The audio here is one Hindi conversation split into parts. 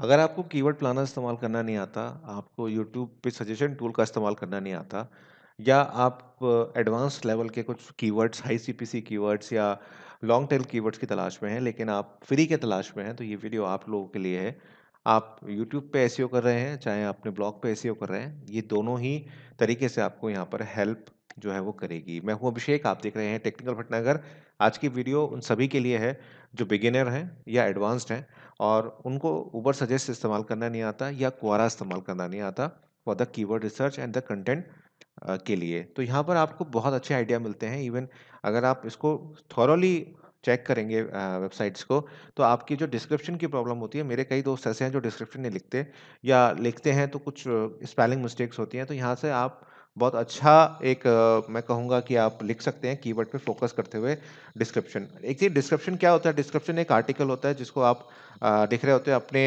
अगर आपको कीवर्ड प्लानर इस्तेमाल करना नहीं आता, आपको यूट्यूब पे सजेशन टूल का इस्तेमाल करना नहीं आता या आप एडवांस लेवल के कुछ कीवर्ड्स, हाई सीपीसी कीवर्ड्स या लॉन्ग टेल कीवर्ड्स की तलाश में हैं, लेकिन आप फ्री के तलाश में हैं, तो ये वीडियो आप लोगों के लिए है। आप यूट्यूब पे एसईओ कर रहे हैं, चाहे अपने ब्लॉग पे एसईओ कर रहे हैं, ये दोनों ही तरीके से आपको यहाँ पर हेल्प जो है वो करेगी। मैं हूँ अभिषेक, आप देख रहे हैं टेक्निकल भटनागर। आज की वीडियो उन सभी के लिए है जो बिगिनर हैं या एडवांस्ड हैं और उनको ऊबर सजेस्ट इस्तेमाल करना नहीं आता या क्वारा इस्तेमाल करना नहीं आता for the keyword research and the content के लिए। तो यहाँ पर आपको बहुत अच्छे आइडिया मिलते हैं। इवन अगर आप इसको थॉरोली चेक करेंगे वेबसाइट्स को, तो आपकी जो डिस्क्रिप्शन की प्रॉब्लम होती है, मेरे कई दोस्त ऐसे हैं जो डिस्क्रिप्शन नहीं लिखते या लिखते हैं तो कुछ स्पेलिंग मिस्टेक्स होती हैं, तो यहाँ से आप बहुत अच्छा एक मैं कहूँगा कि आप लिख सकते हैं कीवर्ड पे फोकस करते हुए डिस्क्रिप्शन। एक चीज़, डिस्क्रिप्शन क्या होता है? डिस्क्रिप्शन एक आर्टिकल होता है जिसको आप दिख रहे होते हैं अपने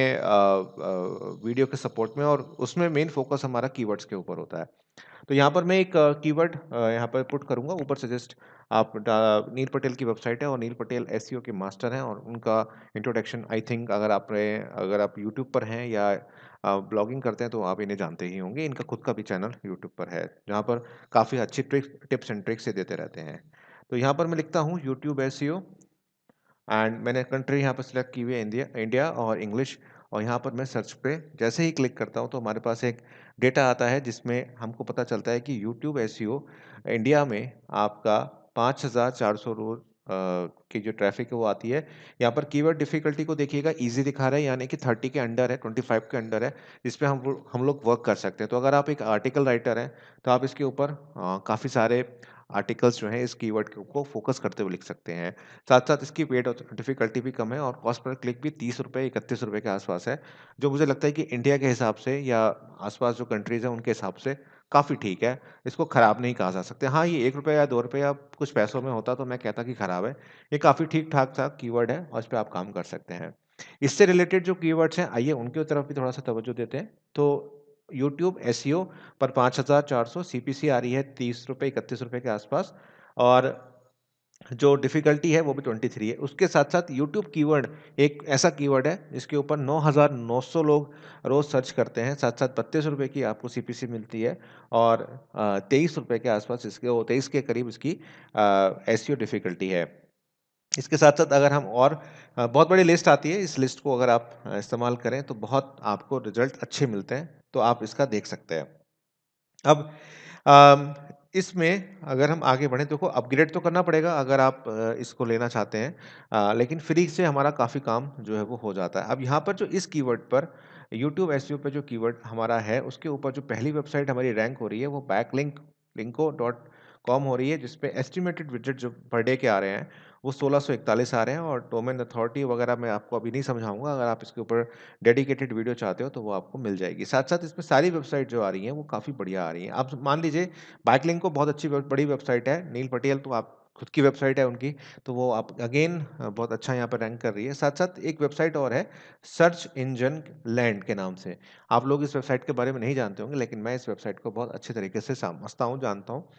वीडियो के सपोर्ट में, और उसमें मेन फोकस हमारा कीवर्ड्स के ऊपर होता है। तो यहाँ पर मैं एक कीवर्ड यहाँ पर पुट करूँगा ऊपर सजेस्ट। आप नील पटेल की वेबसाइट है और नील पटेल एसईओ के मास्टर हैं, और उनका इंट्रोडक्शन आई थिंक अगर आप यूट्यूब पर हैं या ब्लॉगिंग करते हैं तो आप इन्हें जानते ही होंगे। इनका खुद का भी चैनल यूट्यूब पर है जहाँ पर काफ़ी अच्छी टिप्स एंड ट्रिक्स से देते रहते हैं। तो यहाँ पर मैं लिखता हूँ यूट्यूब एसईओ एंड मैंने कंट्री यहाँ पर सिलेक्ट की हुई है इंडिया इंडिया और इंग्लिश। और यहाँ पर मैं सर्च पे जैसे ही क्लिक करता हूँ तो हमारे पास एक डेटा आता है जिसमें हमको पता चलता है कि यूट्यूब एसईओ इंडिया में आपका 5,400 रोज की जो ट्रैफिक है वो आती है। यहाँ पर कीवर्ड डिफिकल्टी को देखिएगा, इजी दिखा रहा है, यानी कि 30 के अंडर है, 25 के अंडर है, जिस पे हम लोग वर्क कर सकते हैं। तो अगर आप एक आर्टिकल राइटर हैं तो आप इसके ऊपर काफ़ी सारे आर्टिकल्स जो हैं इस कीवर्ड को फोकस करते हुए लिख सकते हैं। साथ-साथ इसकी पेड डिफ़िकल्टी भी कम है और कॉस्ट पर क्लिक भी ₹30 ₹31 के आसपास है, जो मुझे लगता है कि इंडिया के हिसाब से या आस-पास जो कंट्रीज़ हैं उनके हिसाब से काफ़ी ठीक है। इसको खराब नहीं कहा जा सकता। हाँ, ये ₹1 या ₹2 या कुछ पैसों में होता तो मैं कहता कि खराब है। ये काफ़ी ठीक-ठाक सा कीवर्ड है और इस पे आप काम कर सकते हैं। इससे रिलेटेड जो कीवर्ड्स हैं, आइए उनकी तरफ भी थोड़ा-सा तवज्जो देते हैं। तो यूट्यूब एसईओ पर 5,400 सीपीसी आ रही है ₹30 ₹31 के आसपास, और जो डिफ़िकल्टी है वो भी 23 है। उसके साथ-साथ यूट्यूब कीवर्ड एक ऐसा कीवर्ड है जिसके ऊपर 9,900 लोग रोज़ सर्च करते हैं। साथ-साथ ₹32 की आपको सीपीसी मिलती है और ₹23 के आसपास इसके, वो 23 के करीब इसकी एसईओ डिफ़िकल्टी है। इसके साथ-साथ अगर हम और बहुत बड़ी लिस्ट आती है, इस लिस्ट को अगर आप इस्तेमाल करें तो बहुत आपको रिज़ल्ट अच्छे मिलते हैं, तो आप इसका देख सकते हैं। अब अम, इसमें अगर हम आगे बढ़ें, देखो अपग्रेड तो करना पड़ेगा अगर आप इसको लेना चाहते हैं, लेकिन फ्री से हमारा काफ़ी काम जो है वो हो जाता है। अब यहाँ पर जो इस कीवर्ड पर यूट्यूब एसईओ पे जो कीवर्ड हमारा है उसके ऊपर जो पहली वेबसाइट हमारी रैंक हो रही है वो बैकलिंक लिंको डॉट कॉम हो रही है, जिसपे एस्टिमेटेड विजिट जो पर डे के आ रहे हैं वो 1641 आ रहे हैं, और डोमेन अथॉरिटी वगैरह मैं आपको अभी नहीं समझाऊंगा। अगर आप इसके ऊपर डेडिकेटेड वीडियो चाहते हो तो वो आपको मिल जाएगी। साथ-साथ इसमें सारी वेबसाइट जो आ रही हैं वो काफ़ी बढ़िया आ रही हैं। आप मान लीजिए बैकलिंक को बहुत अच्छी बड़ी वेबसाइट है, नील पटेल तो आप खुद की वेबसाइट है उनकी, तो वो आप अगेन बहुत अच्छा यहाँ पर रैंक कर रही है। साथ-साथ एक वेबसाइट और है सर्च इंजन लैंड के नाम से। आप लोग इस वेबसाइट के बारे में नहीं जानते होंगे, लेकिन मैं इस वेबसाइट को बहुत अच्छे तरीके से समझता हूँ, जानता हूँ।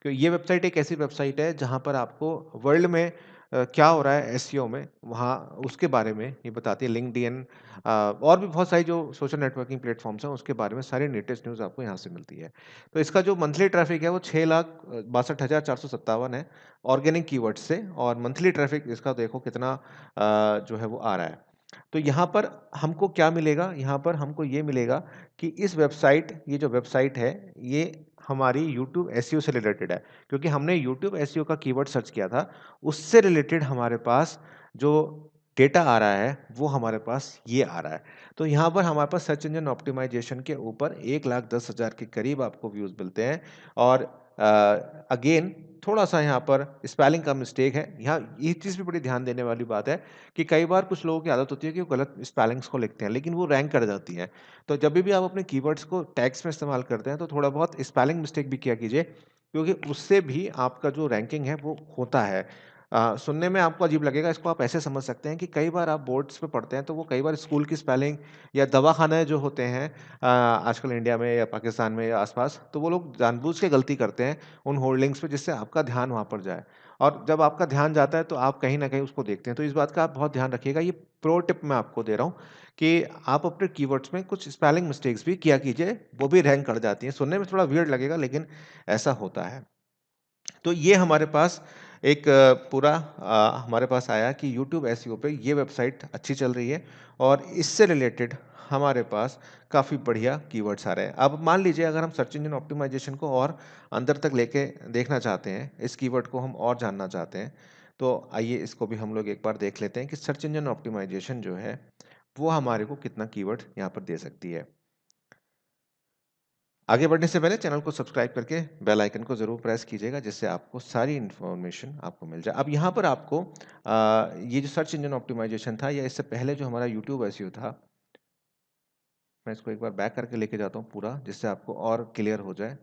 कि ये वेबसाइट एक ऐसी वेबसाइट है जहाँ पर आपको वर्ल्ड में क्या हो रहा है एसईओ में, वहाँ उसके बारे में ये बताती है। लिंक्डइन और भी बहुत सारी जो सोशल नेटवर्किंग प्लेटफ़ॉर्म्स हैं, उसके बारे में सारी लेटेस्ट न्यूज़ आपको यहाँ से मिलती है। तो इसका जो मंथली ट्रैफ़िक है वो 6,62,457 है ऑर्गेनिक कीवर्ड्स से, और मंथली ट्रैफ़िक इसका देखो कितना जो है वो आ रहा है। तो यहाँ पर हमको क्या मिलेगा? यहाँ पर हमको ये मिलेगा कि ये जो वेबसाइट है, ये हमारी यूट्यूब एसईओ से रिलेटेड है। क्योंकि हमने यूट्यूब एसईओ का कीवर्ड सर्च किया था, उससे रिलेटेड हमारे पास जो डेटा आ रहा है, वो हमारे पास ये आ रहा है। तो यहाँ पर हमारे पास सर्च इंजन ऑप्टिमाइज़ेशन के ऊपर 1,10,000 के करीब आपको व्यूज़ मिलते हैं, और अगेन थोड़ा-सा यहाँ पर स्पेलिंग का मिस्टेक है। यहाँ ये चीज़ भी बड़ी ध्यान देने वाली बात है कि कई बार कुछ लोगों की आदत होती है कि वो गलत स्पेलिंग्स को लिखते हैं, लेकिन वो रैंक कर जाती हैं। तो जभी भी आप अपने कीवर्ड्स को टैग्स में इस्तेमाल करते हैं, तो थोड़ा बहुत स्पेलिंग मिस्टेक भी किया कीजिए, क्योंकि उससे भी आपका जो रैंकिंग है वो होता है। सुनने में आपको अजीब लगेगा, इसको आप ऐसे समझ सकते हैं कि कई बार आप बोर्ड्स पे पढ़ते हैं, तो वो कई बार स्कूल की स्पेलिंग या दवाखाने जो होते हैं आजकल इंडिया में या पाकिस्तान में या आस-पास, तो वो लोग जानबूझ के गलती करते हैं उन होर्डिंग्स पे, जिससे आपका ध्यान वहाँ पर जाए। और जब आपका ध्यान जाता है, तो आप कहीं न कहीं उसको देखते हैं। तो इस बात का आप बहुत ध्यान रखिएगा। ये प्रो टिप मैं आपको दे रहा हूँ कि आप अपने कीवर्ड्स में कुछ स्पेलिंग मिस्टेक्स भी किया कीजिए, वो भी रैंक कर जाती हैं। सुनने में थोड़ा वियर्ड लगेगा, लेकिन ऐसा होता है। तो ये हमारे पास एक पूरा हमारे पास आया कि यूट्यूब एसईओ पे ये वेबसाइट अच्छी चल रही है, और इससे रिलेटेड हमारे पास काफ़ी बढ़िया कीवर्ड्स आ रहे हैं। अब मान लीजिए अगर हम सर्च इंजन ऑप्टिमाइजेशन को और अंदर तक लेके देखना चाहते हैं, इस कीवर्ड को हम और जानना चाहते हैं, तो आइए इसको भी हम लोग एक बार देख लेते हैं कि सर्च इंजन ऑप्टिमाइजेशन जो है, वो हमारे को कितना कीवर्ड यहाँ पर दे सकती है। आगे बढ़ने से पहले चैनल को सब्सक्राइब करके बेल आइकन को ज़रूर प्रेस कीजिएगा, जिससे आपको सारी इन्फॉर्मेशन आपको मिल जाए। अब यहाँ पर आपको ये जो सर्च इंजन ऑप्टिमाइजेशन था, या इससे पहले जो हमारा यूट्यूब एसईओ था, मैं इसको एक बार बैक करके लेके जाता हूँ पूरा, जिससे आपको और क्लियर हो जाए।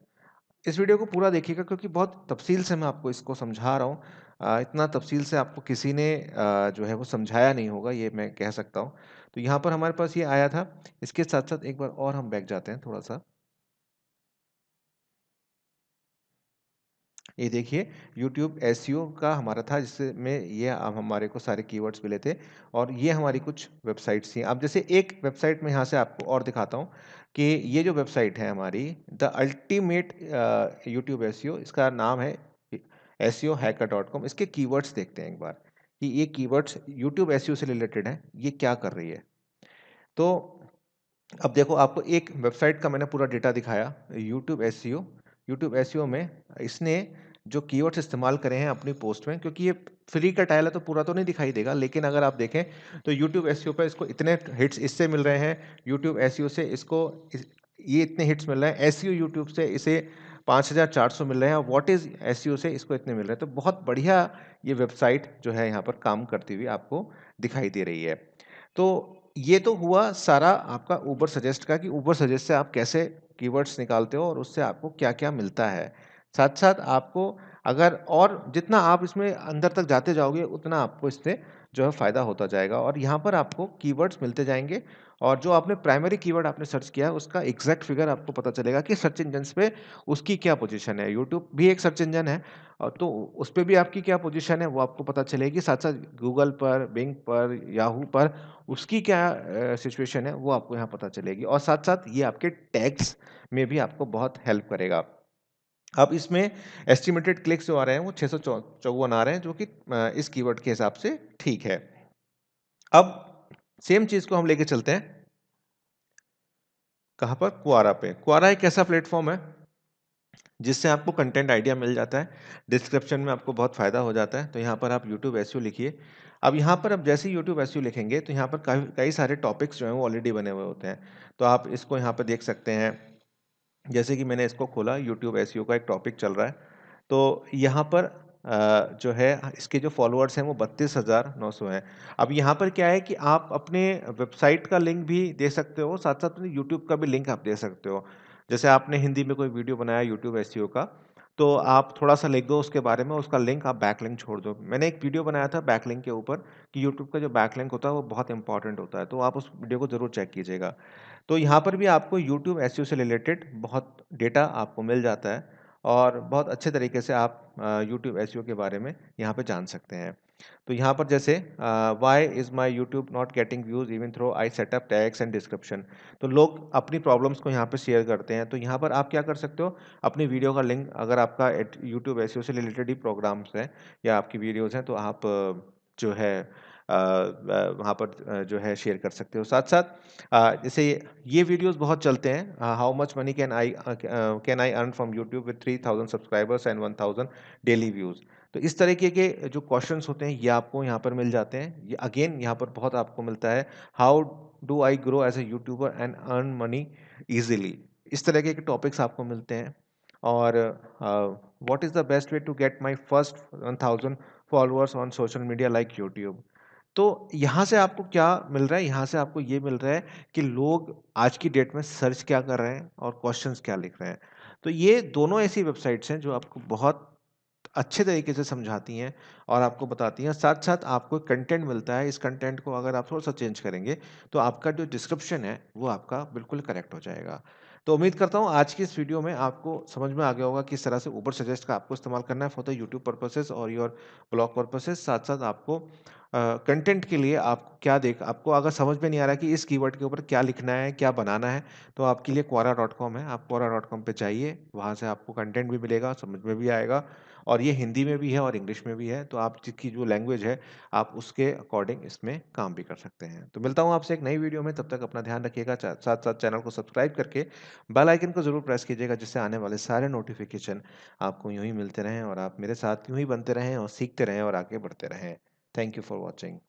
इस वीडियो को पूरा देखिएगा, क्योंकि बहुत तफसील से मैं आपको इसको समझा रहा हूँ। इतना तफसील से आपको किसी ने जो है वो समझाया नहीं होगा, ये मैं कह सकता हूँ। तो यहाँ पर हमारे पास ये आया था। इसके साथ साथ एक बार और हम बैक जाते हैं थोड़ा सा। ये देखिए, यूट्यूब एसईओ का हमारा था, जिसमें ये हमारे को सारे कीवर्ड्स मिले थे, और ये हमारी कुछ वेबसाइट्स थी। अब जैसे एक वेबसाइट में यहाँ से आपको और दिखाता हूँ कि ये जो वेबसाइट है हमारी, द अल्टीमेट यूट्यूब एसईओ, इसका नाम है SEOhacker.com। इसके कीवर्ड्स देखते हैं एक बार कि ये कीवर्ड्स यूट्यूब एसईओ से रिलेटेड हैं, ये क्या कर रही है। तो अब देखो, आपको एक वेबसाइट का मैंने पूरा डेटा दिखाया, यूट्यूब एसईओ। यूट्यूब एसईओ में इसने जो कीवर्ड्स इस्तेमाल करे हैं अपनी पोस्ट में, क्योंकि ये फ्री का टाइल है तो पूरा तो नहीं दिखाई देगा, लेकिन अगर आप देखें तो यूट्यूब एसईओ पे इसको इतने हिट्स इससे मिल रहे हैं, यूट्यूब एसईओ से इसको ये इतने हिट्स मिल रहे हैं, एसईओ यूट्यूब से इसे 5400 मिल रहे हैं, और व्हाट इज एसईओ से इसको इतने मिल रहे हैं। तो बहुत बढ़िया ये वेबसाइट जो है यहाँ पर काम करती हुई आपको दिखाई दे रही है। तो ये तो हुआ सारा आपका ऊबर सजेस्ट का, कि ऊबर सजेस्ट से आप कैसे कीवर्ड्स निकालते हो और उससे आपको क्या-क्या मिलता है। साथ-साथ आपको अगर और जितना आप इसमें अंदर तक जाते जाओगे, उतना आपको इससे जो है फ़ायदा होता जाएगा, और यहाँ पर आपको कीवर्ड्स मिलते जाएँगे, और जो आपने प्राइमरी कीवर्ड आपने सर्च किया है, उसका एग्ज़ैक्ट फिगर आपको पता चलेगा कि सर्च इंजन्स पे उसकी क्या पोज़ीशन है। यूट्यूब भी एक सर्च इंजन है, तो उस पे भी आपकी क्या पोज़ीशन है, वो आपको पता चलेगी। साथ-साथ गूगल पर, बिंग पर, याहू पर उसकी क्या सिचुएशन है, वो आपको यहाँ पता चलेगी, और साथ-साथ ये आपके टैग्स में भी आपको बहुत हेल्प करेगा। अब इसमें एस्टिमेटेड क्लिक्स जो आ रहे हैं, वो 654 आ रहे हैं, जो कि इस कीवर्ड के हिसाब से ठीक है। अब सेम चीज़ को हम लेके चलते हैं कहाँ पर? क्वोरा पे। क्वोरा एक ऐसा प्लेटफ़ॉर्म है जिससे आपको कंटेंट आइडिया मिल जाता है, डिस्क्रिप्शन में आपको बहुत फ़ायदा हो जाता है। तो यहाँ पर आप यूट्यूब एसईओ लिखिए। अब यहाँ पर आप जैसे ही यूट्यूब एसईओ लिखेंगे, तो यहाँ पर कई कई सारे टॉपिक्स जो हैं वो ऑलरेडी बने हुए होते हैं। तो आप इसको यहाँ पे देख सकते हैं। जैसे कि मैंने इसको खोला, यूट्यूब एसईओ का एक टॉपिक चल रहा है। तो यहाँ पर जो है इसके जो फॉलोअर्स हैं वो 32,900 हैं। अब यहाँ पर क्या है कि आप अपने वेबसाइट का लिंक भी दे सकते हो, साथ-साथ अपने यूट्यूब का भी लिंक आप दे सकते हो। जैसे आपने हिंदी में कोई वीडियो बनाया यूट्यूब एसईओ का, तो आप थोड़ा-सा लिख दो उसके बारे में, उसका लिंक आप बैकलिंक छोड़ दो। मैंने एक वीडियो बनाया था बैकलिंक के ऊपर, कि यूट्यूब का जो बैकलिंक होता है वो बहुत इंपॉर्टेंट होता है, तो आप उस वीडियो को ज़रूर चेक कीजिएगा। तो यहाँ पर भी आपको यूट्यूब एसईओ से रिलेटेड बहुत डेटा आपको मिल जाता है, और बहुत अच्छे तरीके से आप यूट्यूब एसईओ के बारे में यहाँ पे जान सकते हैं। तो यहाँ पर जैसे why is my YouTube not getting views even through I set up tags and description. तो लोग अपनी प्रॉब्लम्स को यहाँ पे शेयर करते हैं। तो यहाँ पर आप क्या कर सकते हो, अपनी वीडियो का लिंक, अगर आपका यूट्यूब एसईओ से रिलेटेड ही प्रोग्राम्स हैं या आपकी वीडियोज़ हैं, तो आप जो है वहाँ पर जो है शेयर कर सकते हो। साथ-साथ जैसे ये वीडियोज़ बहुत चलते हैं, how much money can I earn from YouTube with 3000 subscribers and 1000 daily views. तो इस तरीके के जो क्वेश्चंस होते हैं, ये आपको यहाँ पर मिल जाते हैं। ये अगेन यहाँ पर बहुत आपको मिलता है, how do I grow as a YouTuber and earn money easily. इस तरह के टॉपिक्स आपको मिलते हैं। और what is the best way to get my first 1000 followers on social media like YouTube. तो यहाँ से आपको क्या मिल रहा है? यहाँ से आपको ये मिल रहा है कि लोग आज की डेट में सर्च क्या कर रहे हैं और क्वेश्चंस क्या लिख रहे हैं। तो ये दोनों ऐसी वेबसाइट्स हैं जो आपको बहुत अच्छे तरीके से समझाती हैं और आपको बताती हैं। साथ-साथ आपको कंटेंट मिलता है, इस कंटेंट को अगर आप थोड़ा-सा चेंज करेंगे, तो आपका जो डिस्क्रिप्शन है, वो आपका बिल्कुल करेक्ट हो जाएगा। तो उम्मीद करता हूँ आज की इस वीडियो में आपको समझ में आ गया होगा किस तरह से उबर सजेस्ट का आपको इस्तेमाल करना है फॉर द यूट्यूब पर्पसेस और योर ब्लॉग पर्पसेस। साथ-साथ आपको कंटेंट के लिए आपको क्या देख आपको अगर समझ में नहीं आ रहा है कि इस कीवर्ड के ऊपर क्या लिखना है, क्या बनाना है, तो आपके लिए quora.com है। आप quora.com पे जाइए, वहाँ से आपको कंटेंट भी मिलेगा, समझ में भी आएगा और ये हिंदी में भी है और इंग्लिश में भी है, तो आप जिसकी जो लैंग्वेज है, आप उसके अकॉर्डिंग इसमें काम भी कर सकते हैं। तो मिलता हूँ आपसे एक नई वीडियो में, तब तक अपना ध्यान रखिएगा। साथ-साथ चैनल को सब्सक्राइब करके बेल आइकन को ज़रूर प्रेस कीजिएगा, जिससे आने वाले सारे नोटिफ़िकेशन आपको यूँ ही मिलते रहें और आप मेरे साथ यूँ ही बनते रहें और सीखते रहें और आगे बढ़ते रहें। Thank you for watching.